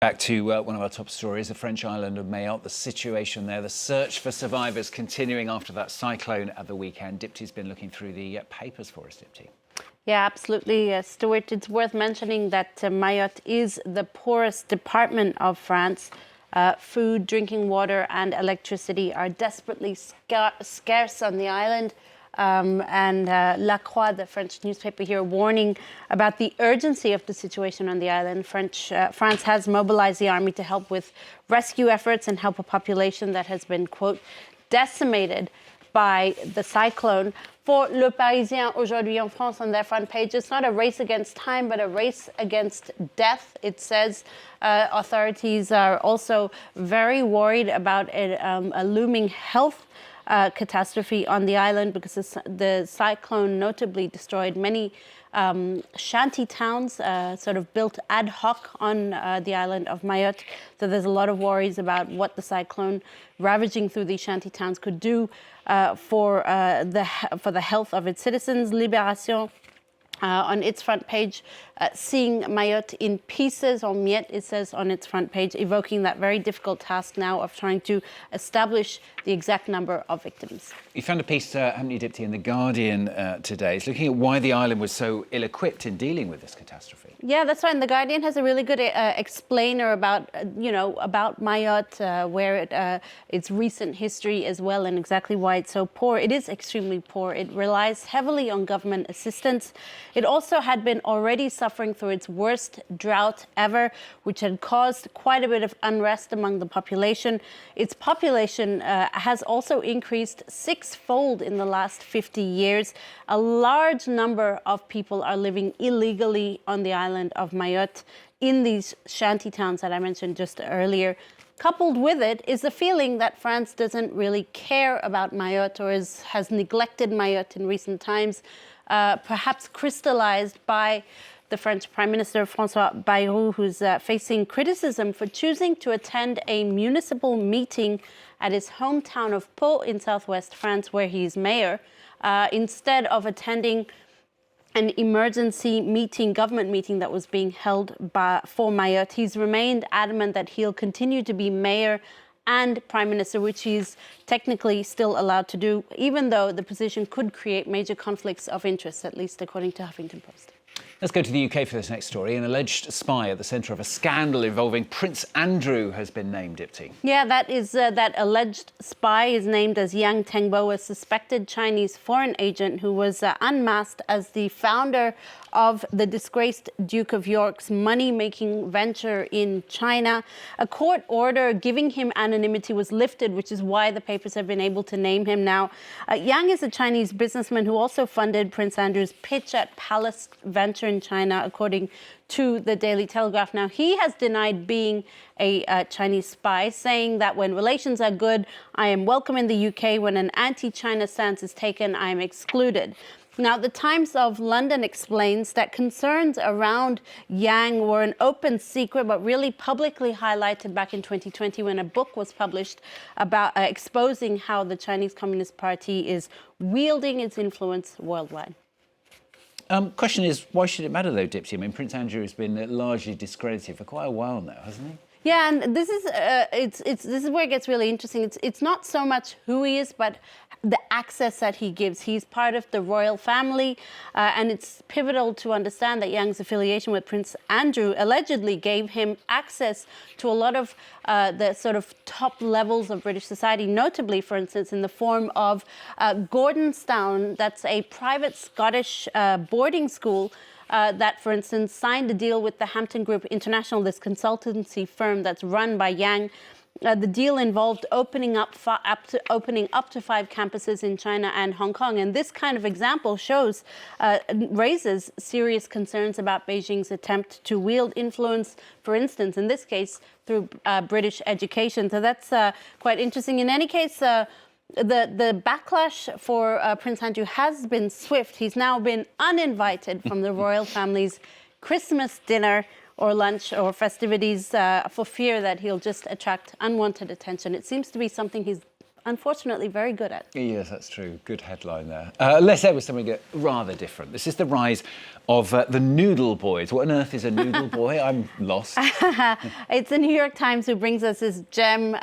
Back to one of our top stories, the French island of Mayotte, the situation there, the search for survivors continuing after that cyclone at the weekend. Dipty's been looking through the papers for us, Dipty. Yeah, absolutely, Stuart. It's worth mentioning that Mayotte is the poorest department of France. Food, drinking water and electricity are desperately scarce on the island. La Croix, the French newspaper here, warning about the urgency of the situation on the island. France has mobilized the army to help with rescue efforts and help a population that has been, quote, decimated by the cyclone. For Le Parisien aujourd'hui en France, on their front page, it's not a race against time, but a race against death. It says authorities are also very worried about a looming health catastrophe on the island because the cyclone notably destroyed many shanty towns sort of built ad hoc on the island of Mayotte. So there's a lot of worries about what the cyclone ravaging through these shanty towns could do for the health of its citizens. Libération on its front page, seeing Mayotte in pieces, or miettes, it says on its front page, evoking that very difficult task now of trying to establish the exact number of victims. You found a piece, haven't you, Dipty, in The Guardian today. It's looking at why the island was so ill-equipped in dealing with this catastrophe. Yeah, that's right. And The Guardian has a really good explainer about, about Mayotte, where its recent history as well, and exactly why it's so poor. It is extremely poor. It relies heavily on government assistance. It also had been already suffering through its worst drought ever, which had caused quite a bit of unrest among the population. Its population has also increased sixfold in the last 50 years. A large number of people are living illegally on the island of Mayotte in these shanty towns that I mentioned just earlier. Coupled with it is the feeling that France doesn't really care about Mayotte or has neglected Mayotte in recent times. Perhaps crystallized by the French Prime Minister François Bayrou, who's facing criticism for choosing to attend a municipal meeting at his hometown of Pau in southwest France, where he's mayor, instead of attending an emergency meeting, government meeting that was being held for Mayotte. He's remained adamant that he'll continue to be mayor and Prime Minister, which he's technically still allowed to do, even though the position could create major conflicts of interest, at least according to Huffington Post. Let's go to the UK for this next story. An alleged spy at the centre of a scandal involving Prince Andrew has been named, Dipty. Yeah, that alleged spy is named as Yang Tengbo, a suspected Chinese foreign agent who was unmasked as the founder of the disgraced Duke of York's money-making venture in China. A court order giving him anonymity was lifted, which is why the papers have been able to name him now. Yang is a Chinese businessman who also funded Prince Andrew's pitch at Palace venture in China, according to the Daily Telegraph. Now, he has denied being a Chinese spy, saying that when relations are good, I am welcome in the UK. When an anti-China stance is taken, I am excluded. Now, the Times of London explains that concerns around Yang were an open secret, but really publicly highlighted back in 2020 when a book was published about exposing how the Chinese Communist Party is wielding its influence worldwide. Question is, why should it matter, though, Dipsy? I mean, Prince Andrew has been largely discredited for quite a while now, hasn't he? Yeah, and this is this is where it gets really interesting. It's not so much who he is, but the access that he gives. He's part of the royal family, and it's pivotal to understand that Yang's affiliation with Prince Andrew allegedly gave him access to a lot of the sort of top levels of British society, notably, for instance, in the form of Gordonstown. That's a private Scottish boarding school that, for instance, signed a deal with the Hampton Group International, this consultancy firm that's run by Yang. The deal involved opening up to 5 campuses in China and Hong Kong. And this kind of example raises serious concerns about Beijing's attempt to wield influence, for instance, in this case, through British education. So that's quite interesting. In any case, the backlash for Prince Andrew has been swift. He's now been uninvited from the royal family's Christmas dinner or lunch or festivities for fear that he'll just attract unwanted attention. It seems to be something he's unfortunately very good at. Yes, that's true. Good headline there. Let's end with something rather different. This is the rise of the noodle boys. What on earth is a noodle boy? I'm lost. It's the New York Times who brings us this gem,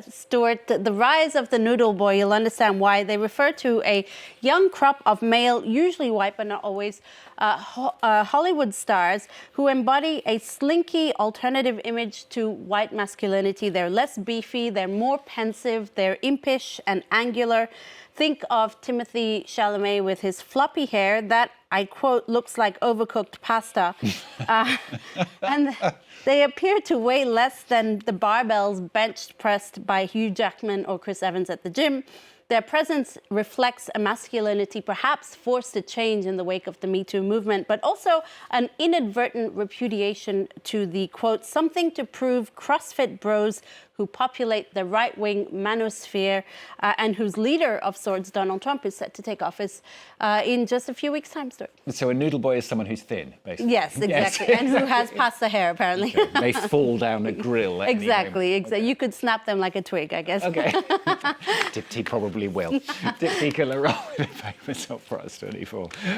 Stuart. The rise of the noodle boy, you'll understand why. They refer to a young crop of male, usually white but not always, Hollywood stars who embody a slinky alternative image to white masculinity. They're less beefy, they're more pensive, they're impish and angular. Think of Timothée Chalamet with his floppy hair that, I quote, looks like overcooked pasta. And they appear to weigh less than the barbells bench pressed by Hugh Jackman or Chris Evans at the gym. Their presence reflects a masculinity perhaps forced to change in the wake of the Me Too movement, but also an inadvertent repudiation to the, quote, something to prove CrossFit bros who populate the right-wing manosphere and whose leader of sorts, Donald Trump, is set to take office in just a few weeks' time, Stuart. So a noodle boy is someone who's thin, basically. Yes, exactly, Yes. and who has pasta hair, apparently. Okay. They fall down a grill at any moment. Exactly. You could snap them like a twig, I guess. Okay. Dipty probably will. Dipty Killer with the famous Opera 24.